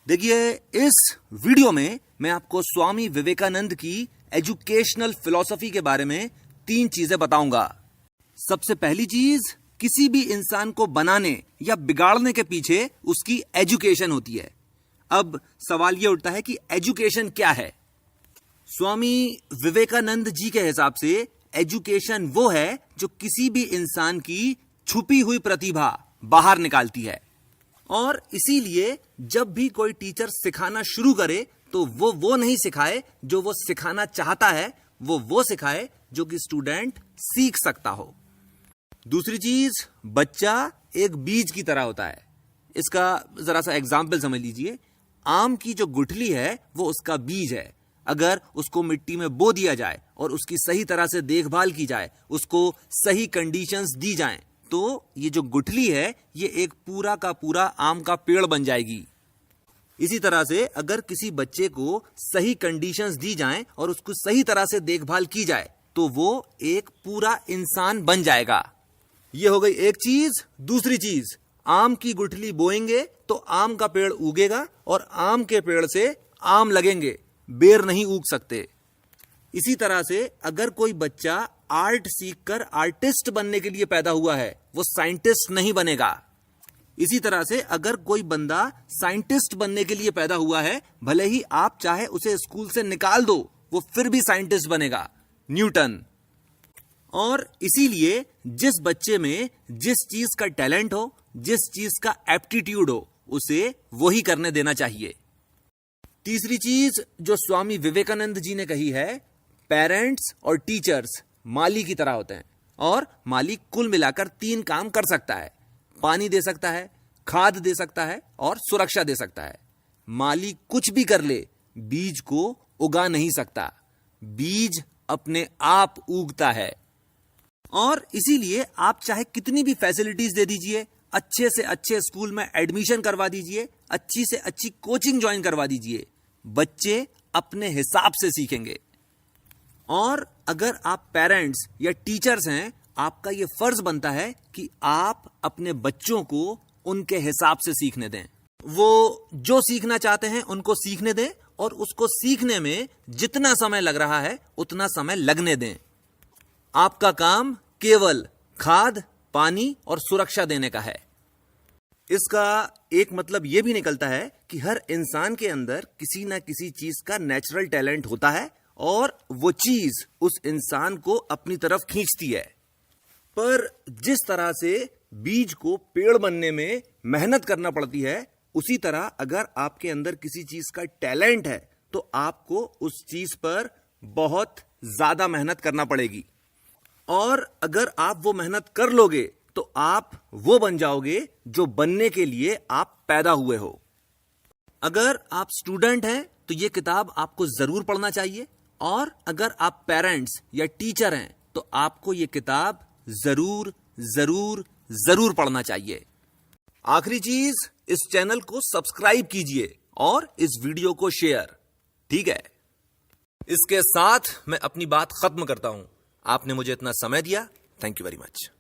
देखिए, इस वीडियो में मैं आपको स्वामी विवेकानंद की एजुकेशनल फिलॉसफी के बारे में 3 चीजें बताऊंगा। सबसे पहली चीज, किसी भी इंसान को बनाने या बिगाड़ने के पीछे उसकी एजुकेशन होती है। अब सवाल यह उठता है कि एजुकेशन क्या है। स्वामी विवेकानंद जी के हिसाब से एजुकेशन वो है जो किसी भी इंसान की छुपी हुई प्रतिभा बाहर निकालती है। और इसीलिए जब भी कोई टीचर सिखाना शुरू करे तो वो नहीं सिखाए जो वो सिखाना चाहता है, वो सिखाए जो कि स्टूडेंट सीख सकता हो। दूसरी चीज, बच्चा एक बीज की तरह होता है। इसका जरा सा एग्जाम्पल समझ लीजिए। आम की जो गुठली है वो उसका बीज है। अगर उसको मिट्टी में बो दिया जाए और उसकी सही तरह से देखभाल की जाए, उसको सही कंडीशंस दी जाएं, तो ये जो गुठली है ये एक पूरा का पूरा आम का पेड़ बन जाएगी। इसी तरह से अगर किसी बच्चे को सही कंडीशंस दी जाएं और उसको सही तरह से देखभाल की जाए तो वो एक पूरा इंसान बन जाएगा। ये हो गई एक चीज। दूसरी चीज, आम की गुठली बोएंगे तो आम का पेड़ उगेगा और आम के पेड़ से आम लगेंगे, बेर नहीं उग सकते। इसी तरह से अगर कोई बच्चा आर्ट सीखकर आर्टिस्ट बनने के लिए पैदा हुआ है, वो साइंटिस्ट नहीं बनेगा। इसी तरह से अगर कोई बंदा साइंटिस्ट बनने के लिए पैदा हुआ है, भले ही आप चाहे उसे स्कूल से निकाल दो, वो फिर भी साइंटिस्ट बनेगा, न्यूटन। और इसीलिए जिस बच्चे में जिस चीज का टैलेंट हो, जिस चीज का एप्टीट्यूड हो, उसे वही करने देना चाहिए। तीसरी चीज जो स्वामी विवेकानंद जी ने कही है, पेरेंट्स और टीचर्स माली की तरह होते हैं और माली कुल मिलाकर 3 काम कर सकता है। पानी दे सकता है, खाद दे सकता है और सुरक्षा दे सकता है। माली कुछ भी कर ले, बीज को उगा नहीं सकता। बीज अपने आप उगता है। और इसीलिए आप चाहे कितनी भी फैसिलिटीज दे दीजिए, अच्छे से अच्छे स्कूल में एडमिशन करवा दीजिए, अच्छी से अच्छी कोचिंग ज्वाइन करवा दीजिए, बच्चे अपने हिसाब से सीखेंगे। और अगर आप पेरेंट्स या टीचर्स हैं, आपका यह फर्ज बनता है कि आप अपने बच्चों को उनके हिसाब से सीखने दें। वो जो सीखना चाहते हैं उनको सीखने दें और उसको सीखने में जितना समय लग रहा है उतना समय लगने दें। आपका काम केवल खाद, पानी और सुरक्षा देने का है। इसका एक मतलब यह भी निकलता है कि हर इंसान के अंदर किसी ना किसी चीज का नेचुरल टैलेंट होता है और वो चीज उस इंसान को अपनी तरफ खींचती है। पर जिस तरह से बीज को पेड़ बनने में मेहनत करना पड़ती है, उसी तरह अगर आपके अंदर किसी चीज का टैलेंट है तो आपको उस चीज पर बहुत ज्यादा मेहनत करना पड़ेगी। और अगर आप वो मेहनत कर लोगे तो आप वो बन जाओगे जो बनने के लिए आप पैदा हुए हो। अगर आप स्टूडेंट हैं तो ये किताब आपको जरूर पढ़ना चाहिए, और अगर आप पेरेंट्स या टीचर हैं तो आपको ये किताब जरूर जरूर जरूर पढ़ना चाहिए। आखिरी चीज, इस चैनल को सब्सक्राइब कीजिए और इस वीडियो को शेयर। ठीक है, इसके साथ मैं अपनी बात खत्म करता हूं। आपने मुझे इतना समय दिया, थैंक यू वेरी मच।